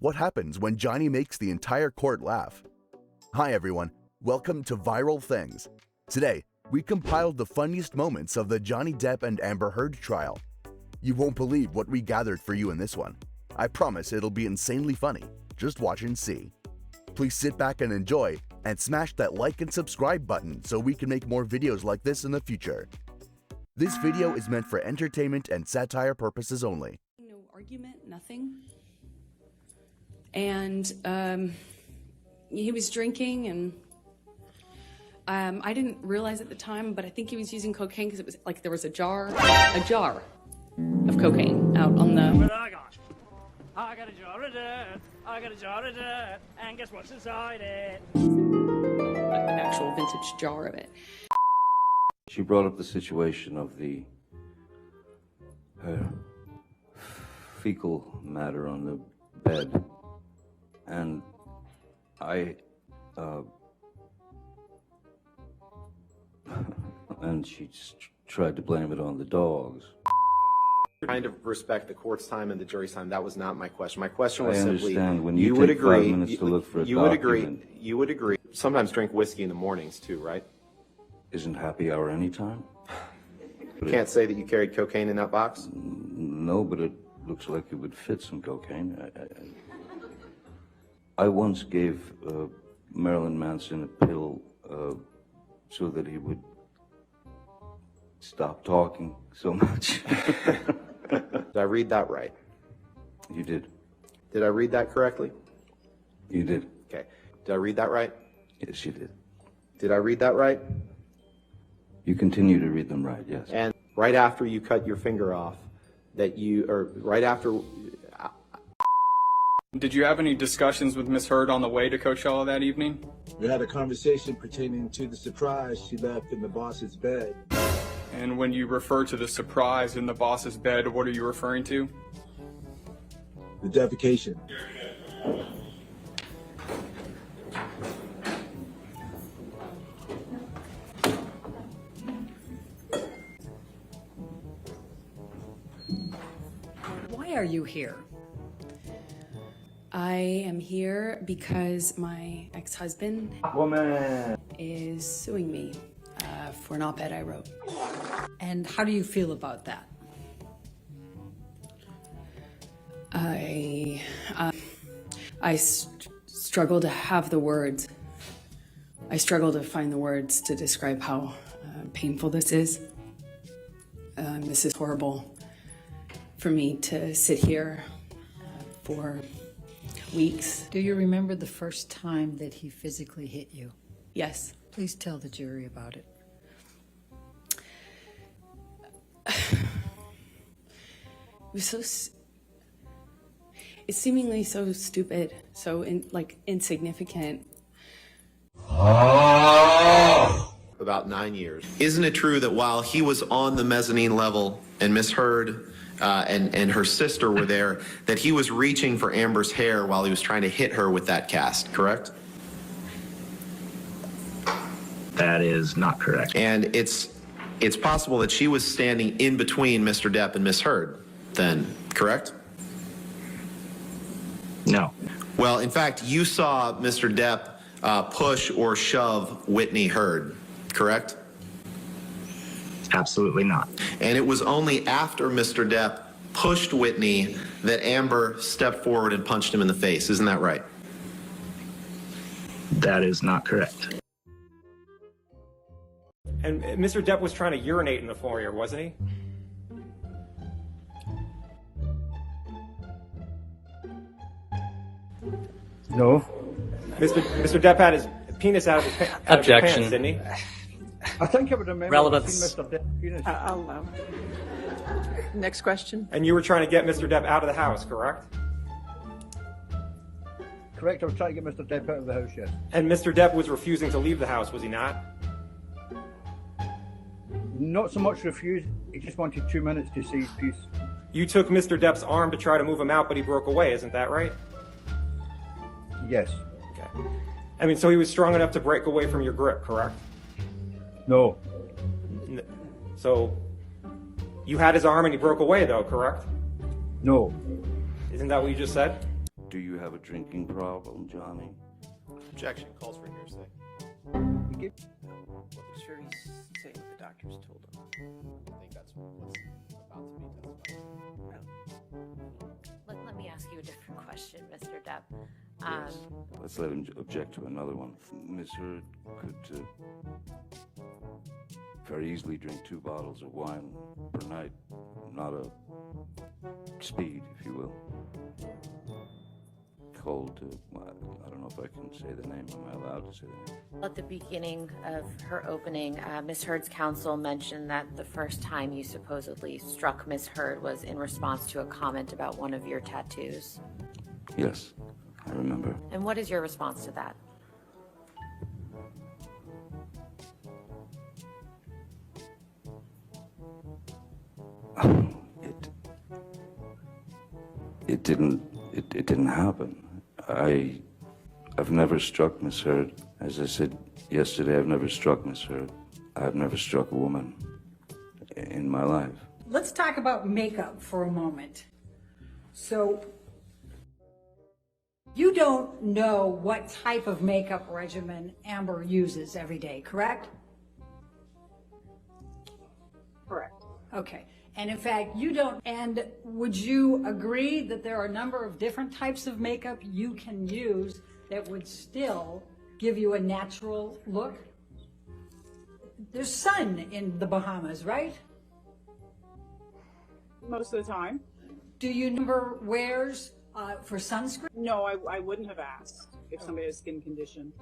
What happens when Johnny makes the entire court laugh? Hi everyone, welcome to Viral Things. Today, we compiled the funniest moments of the Johnny Depp and Amber Heard trial. You won't believe what we gathered for you in this one. I promise it'll be insanely funny. Just watch and see. Please sit back and enjoy, and smash that like and subscribe button so we can make more videos like this in the future. This video is meant for entertainment and satire purposes only. No argument, nothing. And he was drinking, and I didn't realize at the time, but I think he was using cocaine because it was like there was a jar of cocaine out on the. But I got a jar of dirt, I got a jar of dirt, and guess what's inside it? Like an actual vintage jar of it. She brought up the situation of her fecal matter on the bed, and and she just tried to blame it on the dogs. Trying to respect the court's time and the jury's time. That was not my question. My question was simply, understand. When you you would take agree, 5 minutes to look for a you would document. agree, you would agree. Sometimes drink whiskey in the mornings too, right? Isn't happy hour anytime? You can't say that you carried cocaine in that box? No, but it looks like it would fit some cocaine. I once gave Marilyn Manson a pill so that he would stop talking so much. Did I read that right? You did. Did I read that correctly? You did. Okay. Did I read that right? Yes, you did. Did I read that right? You continue to read them right, yes. And right after you cut your finger off, right after... Did you have any discussions with Miss Heard on the way to Coachella that evening? We had a conversation pertaining to the surprise she left in the boss's bed. And when you refer to the surprise in the boss's bed, what are you referring to? The defecation. Why are you here? I am here because my ex-husband is suing me for an op-ed I wrote. And how do you feel about that? I struggle to have the words. I struggle to find the words to describe how painful this is. This is horrible for me to sit here for weeks. Do you remember the first time that he physically hit you? Yes. Please tell the jury about it. It was it's seemingly so stupid, so insignificant. About 9 years. Isn't it true that while he was on the mezzanine level and Miss Heard and her sister were there, that he was reaching for Amber's hair while he was trying to hit her with that cast, correct? That is not correct. And it's possible that she was standing in between Mr. Depp and Miss Heard then, correct? No. Well, in fact, you saw Mr. Depp push or shove Whitney Heard, correct? Absolutely not. And it was only after Mr. Depp pushed Whitney that Amber stepped forward and punched him in the face. Isn't that right? That is not correct. And Mr. Depp was trying to urinate in the foyer, wasn't he? No. Mr. Depp had his penis out of his pants, didn't he? I think I would remember Relevance. Mr. Depp penis. Next question. And you were trying to get Mr. Depp out of the house, correct? Correct, I was trying to get Mr. Depp out of the house, yes. And Mr. Depp was refusing to leave the house, was he not? Not so much refused, he just wanted 2 minutes to see his piece. You took Mr. Depp's arm to try to move him out, but he broke away, isn't that right? Yes. Okay. I mean, so he was strong enough to break away from your grip, correct? No. So you had his arm and he broke away, though, correct? No. Isn't that what you just said? Do you have a drinking problem, Johnny? Objection. Calls for hearsay. Sure, he's saying what the doctors told him. I think that's what's about to be testified. Let me ask you a different question, Mr. Depp. Yes. Let's let him object to another one. Ms. Heard could very easily drink 2 bottles of wine per night, not a speed, if you will. Called, I don't know if I can say the name. Am I allowed to say the name? At the beginning of her opening, Ms. Heard's counsel mentioned that the first time you supposedly struck Ms. Heard was in response to a comment about one of your tattoos. Yes, I remember. And what is your response to that? It didn't happen. I've never struck Miss Heard. As I said yesterday, I've never struck Miss Heard. I've never struck a woman in my life. Let's talk about makeup for a moment. So, you don't know what type of makeup regimen Amber uses every day, correct? Correct. Okay. And in fact, you don't, and would you agree that there are a number of different types of makeup you can use that would still give you a natural look? There's sun in the Bahamas, right? Most of the time. Do you number wears for sunscreen? No, I wouldn't have asked if somebody has a skin condition.